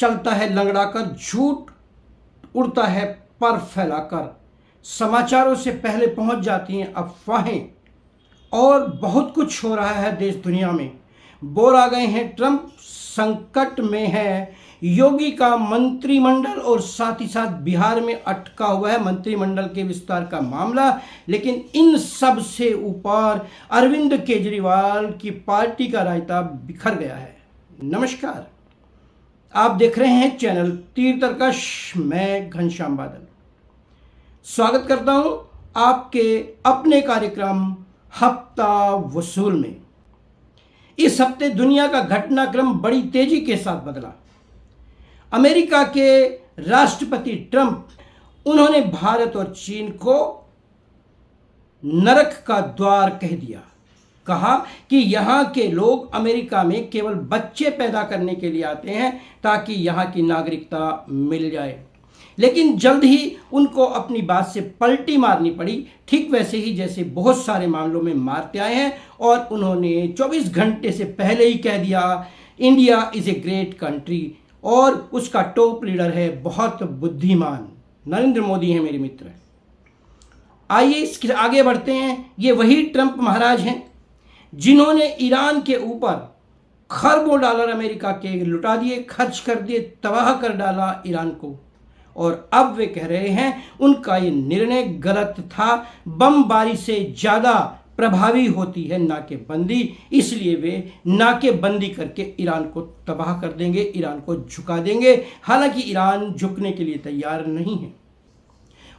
चलता है लंगड़ाकर, झूठ उड़ता है पर फैलाकर, समाचारों से पहले पहुंच जाती हैं अफवाहें, और बहुत कुछ हो रहा है देश दुनिया में। बोर आ गए हैं ट्रंप, संकट में है योगी का मंत्रिमंडल, और साथ ही साथ बिहार में अटका हुआ है मंत्रिमंडल के विस्तार का मामला। लेकिन इन सब से ऊपर अरविंद केजरीवाल की पार्टी का रायता बिखर गया है। नमस्कार, आप देख रहे हैं चैनल तीर्थतर्कश, मैं घनश्याम बादल स्वागत करता हूं आपके अपने कार्यक्रम हफ्ता वसूल में। इस हफ्ते दुनिया का घटनाक्रम बड़ी तेजी के साथ बदला। अमेरिका के राष्ट्रपति ट्रंप, उन्होंने भारत और चीन को नरक का द्वार कह दिया। कहा कि यहाँ के लोग अमेरिका में केवल बच्चे पैदा करने के लिए आते हैं ताकि यहाँ की नागरिकता मिल जाए। लेकिन जल्द ही उनको अपनी बात से पलटी मारनी पड़ी, ठीक वैसे ही जैसे बहुत सारे मामलों में मारते आए हैं। और उन्होंने 24 घंटे से पहले ही कह दिया India is a great country, और उसका टॉप लीडर है बहुत बुद्धिमान नरेंद्र मोदी है मेरे मित्र। आइए इसके आगे बढ़ते हैं। ये वही ट्रंप महाराज हैं जिन्होंने ईरान के ऊपर खरबों डॉलर अमेरिका के लुटा दिए, खर्च कर दिए, तबाह कर डाला ईरान को। और अब वे कह रहे हैं उनका ये निर्णय गलत था, बमबारी से ज़्यादा प्रभावी होती है नाकेबंदी, इसलिए वे नाकेबंदी करके ईरान को तबाह कर देंगे, ईरान को झुका देंगे। हालांकि ईरान झुकने के लिए तैयार नहीं है।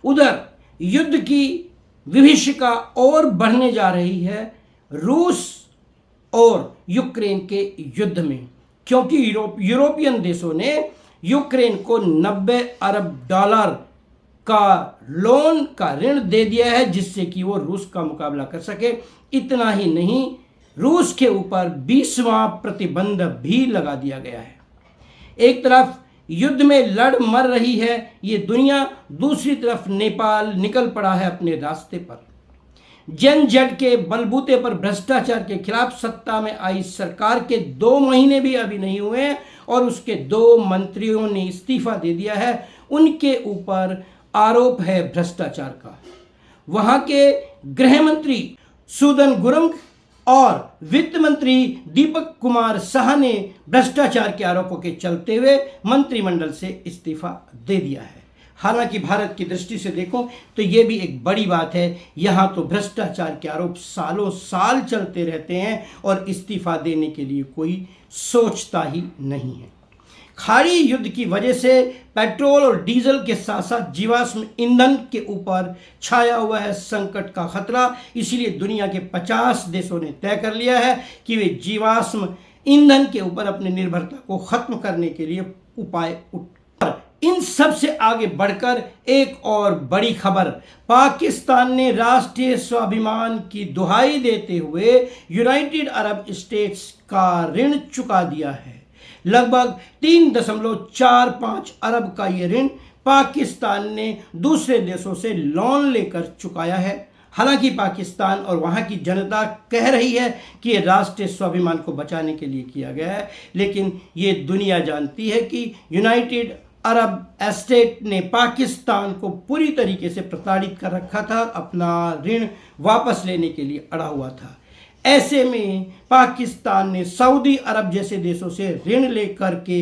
उधर युद्ध की विभीषिका और बढ़ने जा रही है रूस और यूक्रेन के युद्ध में, क्योंकि यूरोपियन देशों ने यूक्रेन को 90 अरब डॉलर का लोन का ऋण दे दिया है, जिससे कि वो रूस का मुकाबला कर सके। इतना ही नहीं, रूस के ऊपर 20वां प्रतिबंध भी लगा दिया गया है। एक तरफ युद्ध में लड़ मर रही है ये दुनिया, दूसरी तरफ नेपाल निकल पड़ा है अपने रास्ते पर। जनजेड के बलबूते पर भ्रष्टाचार के खिलाफ सत्ता में आई सरकार के 2 महीने भी अभी नहीं हुए और उसके 2 मंत्रियों ने इस्तीफा दे दिया है। उनके ऊपर आरोप है भ्रष्टाचार का। वहां के गृह मंत्री सूदन गुरुंग और वित्त मंत्री दीपक कुमार साह ने भ्रष्टाचार के आरोपों के चलते हुए मंत्रिमंडल से इस्तीफा दे दिया है। हालांकि भारत की दृष्टि से देखो तो ये भी एक बड़ी बात है। यहाँ तो भ्रष्टाचार के आरोप सालों साल चलते रहते हैं और इस्तीफा देने के लिए कोई सोचता ही नहीं है। खाड़ी युद्ध की वजह से पेट्रोल और डीजल के साथ साथ जीवाश्म ईंधन के ऊपर छाया हुआ है संकट का खतरा। इसीलिए दुनिया के 50 देशों ने तय कर लिया है कि वे जीवाश्म ईंधन के ऊपर अपनी निर्भरता को खत्म करने के लिए उपाय इन सब से आगे बढ़कर एक और बड़ी खबर, पाकिस्तान ने राष्ट्रीय स्वाभिमान की दुहाई देते हुए यूनाइटेड अरब स्टेट्स का ऋण चुका दिया है। लगभग 3.45 अरब का ये ऋण पाकिस्तान ने दूसरे देशों से लोन लेकर चुकाया है। हालांकि पाकिस्तान और वहां की जनता कह रही है कि ये राष्ट्रीय स्वाभिमान को बचाने के लिए किया गया है, लेकिन ये दुनिया जानती है कि यूनाइटेड अरब एस्टेट ने पाकिस्तान को पूरी तरीके से प्रताड़ित कर रखा था, अपना ऋण वापस लेने के लिए अड़ा हुआ था। ऐसे में पाकिस्तान ने सऊदी अरब जैसे देशों से ऋण लेकर के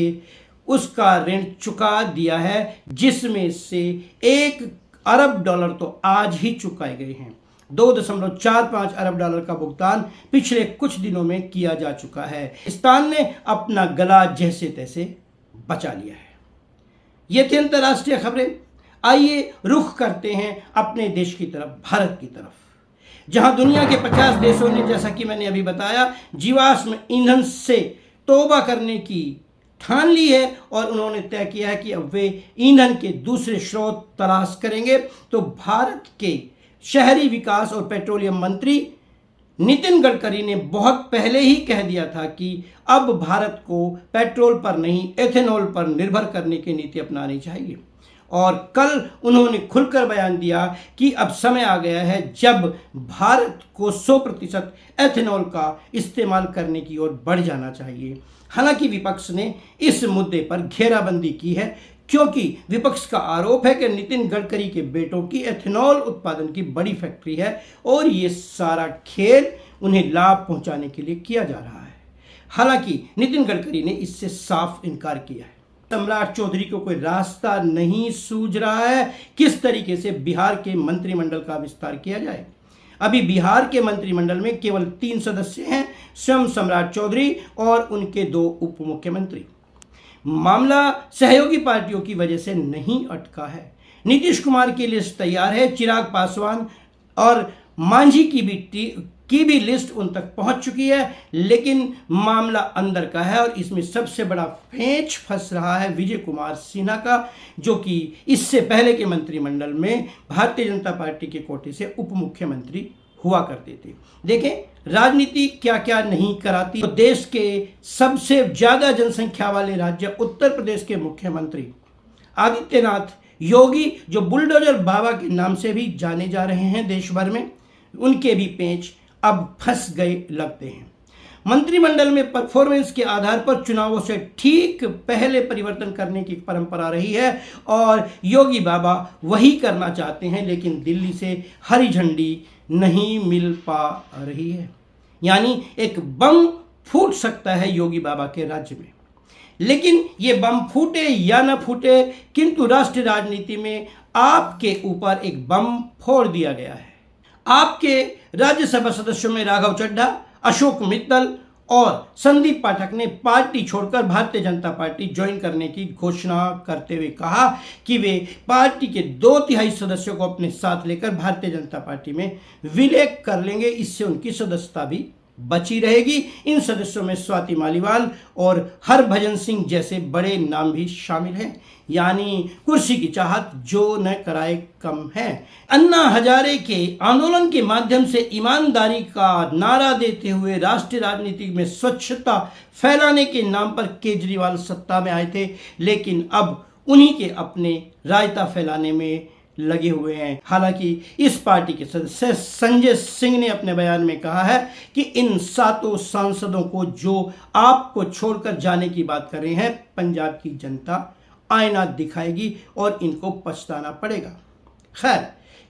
उसका ऋण चुका दिया है, जिसमें से 1 अरब डॉलर तो आज ही चुकाए गए हैं। 2.45 अरब डॉलर का भुगतान पिछले कुछ दिनों में किया जा चुका है। पाकिस्तान ने अपना गला जैसे तैसे बचा लिया है। ये थी अंतर्राष्ट्रीय खबरें। आइए रुख करते हैं अपने देश की तरफ, भारत की तरफ, जहां दुनिया के 50 देशों ने, जैसा कि मैंने अभी बताया, जीवाश्म ईंधन से तौबा करने की ठान ली है और उन्होंने तय किया है कि अब वे ईंधन के दूसरे स्रोत तलाश करेंगे। तो भारत के शहरी विकास और पेट्रोलियम मंत्री नितिन गडकरी ने बहुत पहले ही कह दिया था कि अब भारत को पेट्रोल पर नहीं, एथेनॉल पर निर्भर करने की नीति अपनानी चाहिए। और कल उन्होंने खुलकर बयान दिया कि अब समय आ गया है जब भारत को 100% एथेनॉल का इस्तेमाल करने की ओर बढ़ जाना चाहिए। हालांकि विपक्ष ने इस मुद्दे पर घेराबंदी की है, क्योंकि विपक्ष का आरोप है कि नितिन गडकरी के बेटों की एथेनॉल उत्पादन की बड़ी फैक्ट्री है और ये सारा खेल उन्हें लाभ पहुंचाने के लिए किया जा रहा है। हालांकि नितिन गडकरी ने इससे साफ इनकार किया है। सम्राट चौधरी को कोई रास्ता नहीं सूझ रहा है किस तरीके से बिहार के मंत्रिमंडल का विस्तार किया जाए। अभी बिहार के मंत्रिमंडल में केवल 3 सदस्य हैं, स्वयं सम्राट चौधरी और उनके 2 उप मुख्यमंत्री। मामला सहयोगी पार्टियों की वजह से नहीं अटका है। नीतीश कुमार की लिस्ट तैयार है, चिराग पासवान और मांझी की भी लिस्ट उन तक पहुंच चुकी है, लेकिन मामला अंदर का है और इसमें सबसे बड़ा पेंच फंस रहा है विजय कुमार सिन्हा का, जो कि इससे पहले के मंत्रिमंडल में भारतीय जनता पार्टी के कोटे से उप मुख्यमंत्री हुआ करते थे। देखें राजनीति क्या क्या नहीं कराती। तो देश के सबसे ज्यादा जनसंख्या वाले राज्य उत्तर प्रदेश के मुख्यमंत्री आदित्यनाथ योगी, जो बुलडोजर बाबा के नाम से भी जाने जा रहे हैं देश भर में, उनके भी पेंच अब फंस गए लगते हैं। मंत्रिमंडल में परफॉर्मेंस के आधार पर चुनावों से ठीक पहले परिवर्तन करने की परंपरा रही है और योगी बाबा वही करना चाहते हैं, लेकिन दिल्ली से हरी झंडी नहीं मिल पा रही है। यानी एक बम फूट सकता है योगी बाबा के राज्य में, लेकिन ये बम फूटे या न फूटे, किंतु राष्ट्रीय राजनीति में आपके ऊपर एक बम फोड़ दिया गया है। आपके राज्यसभा सदस्यों में राघव चड्ढा, अशोक मित्तल और संदीप पाठक ने पार्टी छोड़कर भारतीय जनता पार्टी ज्वाइन करने की घोषणा करते हुए कहा कि वे पार्टी के 2/3 सदस्यों को अपने साथ लेकर भारतीय जनता पार्टी में विलय कर लेंगे। इससे उनकी सदस्यता भी बची रहेगी। इन सदस्यों में स्वाति मालीवाल और हरभजन सिंह जैसे बड़े नाम भी शामिल हैं। यानी कुर्सी की चाहत जो न कराए कम है। अन्ना हजारे के आंदोलन के माध्यम से ईमानदारी का नारा देते हुए राष्ट्रीय राजनीति में स्वच्छता फैलाने के नाम पर केजरीवाल सत्ता में आए थे, लेकिन अब उन्हीं के अपने रायता फैलाने में लगे हुए हैं। हालांकि इस पार्टी के सदस्य संजय सिंह ने अपने बयान में कहा है कि इन 7 सांसदों को जो आपको छोड़कर जाने की बात कर रहे हैं, पंजाब की जनता आईना दिखाएगी और इनको पछताना पड़ेगा। खैर,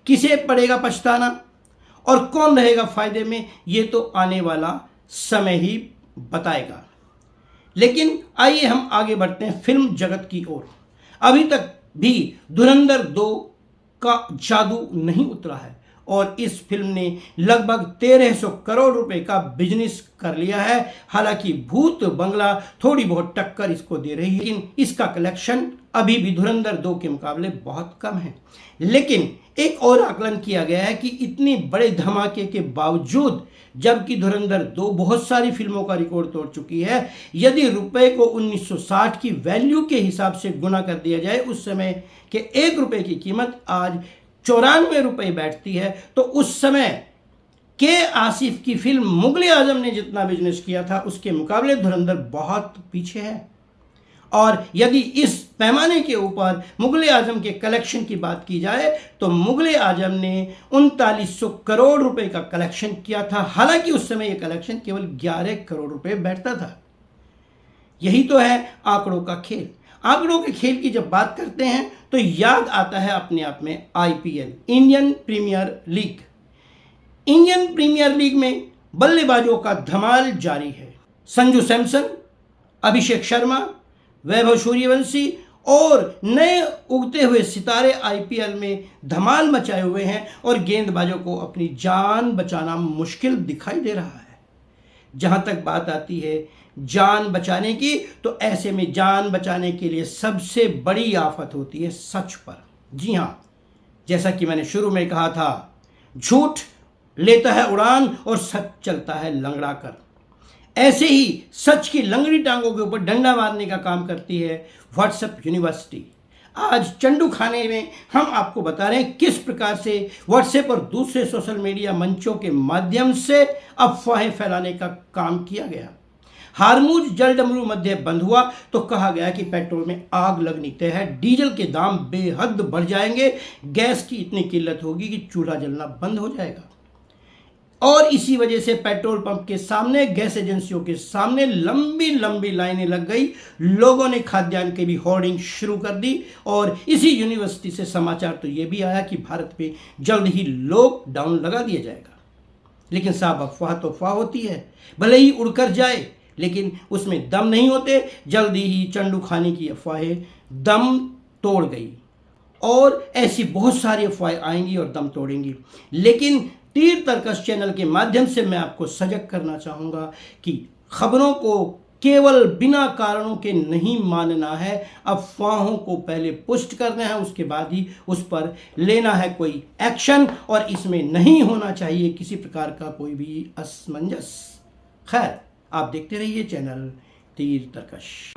किसे पड़ेगा पछताना और कौन रहेगा फायदे में, ये तो आने वाला समय ही बताएगा। लेकिन आइए हम आगे बढ़ते हैं फिल्म जगत की ओर। अभी तक भी धुरंधर 2 का जादू नहीं उतरा है और इस फिल्म ने लगभग 1300 करोड़ रुपए का बिजनेस कर लिया है। हालांकि भूत बंगला थोड़ी बहुत टक्कर इसको दे रही है, लेकिन इसका कलेक्शन अभी भी धुरंधर 2 के मुकाबले बहुत कम है। लेकिन एक और आकलन किया गया है कि इतने बड़े धमाके के बावजूद, जबकि धुरंधर 2 बहुत सारी फिल्मों का रिकॉर्ड तोड़ चुकी है, यदि रुपए को 1960 की वैल्यू के हिसाब से गुना कर दिया जाए, उस समय के 1 रुपए की कीमत आज 94 रुपए बैठती है। तो उस समय के आसिफ की फिल्म मुगले आजम ने जितना बिजनेस किया था, उसके मुकाबले धुरंधर बहुत पीछे है। और यदि इस पैमाने के ऊपर मुगले आजम के कलेक्शन की बात की जाए, तो मुगले आजम ने 3900 करोड़ रुपए का कलेक्शन किया था। हालांकि उस समय यह कलेक्शन केवल 11 करोड़ रुपए बैठता था। यही तो है आंकड़ों का खेल। आंकड़ों के खेल की जब बात करते हैं तो याद आता है अपने आप में IPL, Indian Premier League. Indian Premier League में बल्लेबाजों का धमाल जारी है। संजू सैमसन, अभिषेक शर्मा, वैभव सूर्यवंशी और नए उगते हुए सितारे IPL में धमाल मचाए हुए हैं और गेंदबाजों को अपनी जान बचाना मुश्किल दिखाई दे रहा है। जहां तक बात आती है जान बचाने की, तो ऐसे में जान बचाने के लिए सबसे बड़ी आफत होती है सच पर। जी हां, जैसा कि मैंने शुरू में कहा था, झूठ लेता है उड़ान और सच चलता है लंगड़ा कर। ऐसे ही सच की लंगड़ी टांगों के ऊपर डंडा मारने का काम करती है व्हाट्सएप यूनिवर्सिटी। आज चंडू खाने में हम आपको बता रहे हैं किस प्रकार से व्हाट्सएप और दूसरे सोशल मीडिया मंचों के माध्यम से अफवाहें फैलाने का काम किया गया। हार्मुज जलडमरू मध्य बंद हुआ तो कहा गया कि पेट्रोल में आग लगनी तय है, डीजल के दाम बेहद बढ़ जाएंगे, गैस की इतनी किल्लत होगी कि चूल्हा जलना बंद हो जाएगा। और इसी वजह से पेट्रोल पंप के सामने, गैस एजेंसियों के सामने लंबी लंबी लाइनें लग गई। लोगों ने खाद्यान्न की भी होर्डिंग शुरू कर दी। और इसी यूनिवर्सिटी से समाचार तो ये भी आया कि भारत में जल्द ही लॉकडाउन लगा दिया जाएगा। लेकिन साहब, अफवाह तो अफवाह होती है, भले ही उड़कर जाए लेकिन उसमें दम नहीं होते। जल्दी ही चंडू खाने की अफवाहें दम तोड़ गई और ऐसी बहुत सारी अफवाहें आएंगी और दम तोड़ेंगी। लेकिन तीर तर्कश चैनल के माध्यम से मैं आपको सजग करना चाहूँगा कि खबरों को केवल बिना कारणों के नहीं मानना है। अफवाहों को पहले पुष्ट करना है, उसके बाद ही उस पर लेना है कोई एक्शन, और इसमें नहीं होना चाहिए किसी प्रकार का कोई भी असमंजस। खैर, आप देखते रहिए चैनल तीर तर्कश।